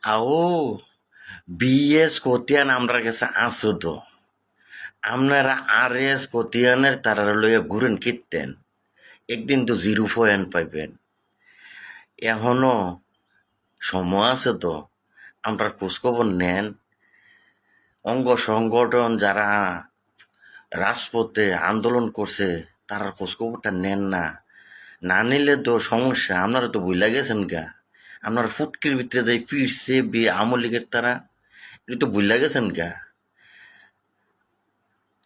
আও বিএস কতিয়ান আমরা কাছে আসো তো আপনারা আর এস কতিয়ানের তারা লইয়া ঘুরেন কিনতেন একদিন তো 0 পয়েন্ট পাইবেন এখনো সময় আছে তো আমরা খোঁজখবর নেন অঙ্গ সংগঠন যারা রাজপথে আন্দোলন করছে তারা খোঁজখবরটা নেন না না নিলে তো সমস্যা আপনারা তো ভুলে গেছেন গা আপনারা ফুটকির ভিতরে যাই ফিরছে আওয়ামী লীগের তারা এটা তো ভুলে গেছেন গা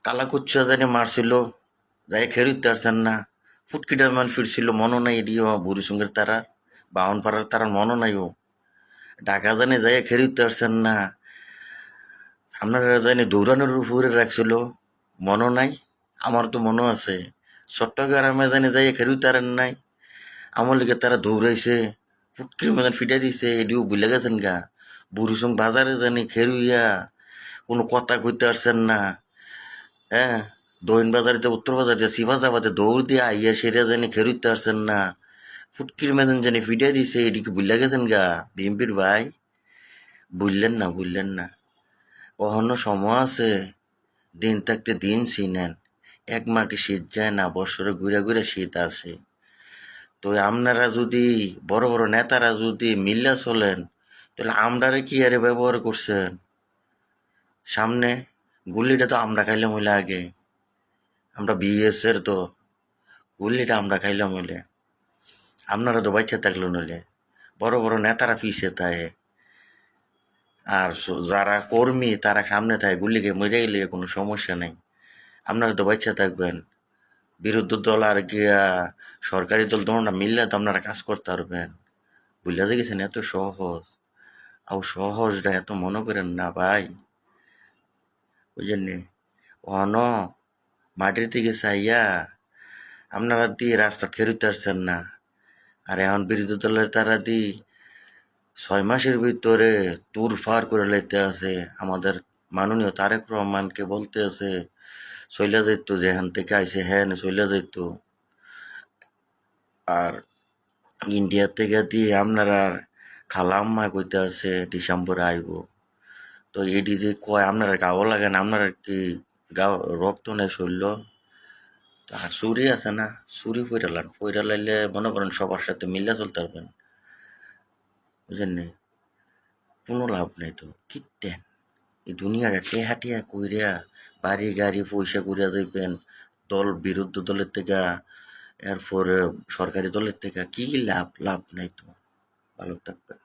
কালাকুচ্চা জানি মারছিল যাই খেরুতে পারছেন না ফুটকিটার মান ফিরছিল মনও নাই এডিও বুড়ি সঙ্গের তারা বাউন পাড়ার তারার মনও নাই ও ঢাকা জানি যাই খেরুতে পারছেন না আপনারা জানি দৌড়ানোর উপরে রাখছিল মনও নাই আমার তো মনও আছে চট্টগ্রামে জানি যাই খেরুতে পারেন নাই আমার লিগে তারা দৌড়াইছে ফুটকির মতন ফিটাই দিছে এডিও ভুলে গেছেন গা বুড়ি সঙ্গ বাজারে জানি খেরুইয়া কোনো কথা কইতে পারছেন না হ্যাঁ দইন বাজারিতে উত্তর বাজারিতে সিফাজাবাদে দৌড় দিয়ে আইয়া সেরা জানি খেরুইতে পারছেন না ফুটকির মেদন জানি ফিটাই দিছে এদিকে বুঝলা গেছেন গা বিএমপির ভাই বুঝলেন না কখনো সময় আছে দিন থাকতে দিন চিনেন এক মাকে শীত যায় না বছরে ঘুরে ঘুরে শীত আসে তো আপনারা যদি বড় বড় নেতারা যদি মিল্লা চলেন তাহলে আমরারে কি আরে ব্যবহার করছেন সামনে গুলিটা তো আমরা খাইলাম হইলে আগে আমরা বিএস এর তো গুলিটা আমরা খাইলাম হইলে আপনারা তো বাচ্চা থাকলো নইলে বড় বড় নেতারা পিছিয়ে থাকে আর যারা কর্মী তারা সামনে থাকে গুলিকে মরে গেলে কোনো সমস্যা নেই আপনারা তো বাচ্চা থাকবেন বিরোধী দল আর গিয়া সরকারি দল তোমরা মিললে তো আপনারা কাজ করতে পারবেন বুঝলে দেখেছেন এত সহজ আর সহজটা এত মনে করেন না ভাই বুঝলেন অন মাটির থেকে চাইয়া আপনারা দিয়ে রাস্তা ফেরতে আসছেন না আর এখন বিরোধী দলের তারা দি 6 মাসের ভিতরে তুর ফার করে লাইতে আছে আমাদের মাননীয় তারেক রহমানকে বলতে আছে চইলা যাইত যেখান থেকে আইসে হ্যাঁ চইলা যাইত আর ইন্ডিয়া থেকে দিয়ে আপনারা খালাম্মা কইতে আছে ডিসেম্বরে আইব তো এটি যে কয় আপনারা গাও লাগেন আপনারা কি গাও রক্ত নেই শরীর আর চুরি আছে না চুরি ফইরা লাইলে মনে করেন সবার সাথে মিলে চলতে পারবেন বুঝলেন কোনো লাভ নেই তো কিতেন এই দুনিয়াটা টেহাটিয়া কইরা বাড়ি গাড়ি পয়সা কইরা দেবেন দল বিরুদ্ধ দলের থেকে এরপরে সরকারি দলের থেকে কি লাভ নাই তো ভালো থাকবেন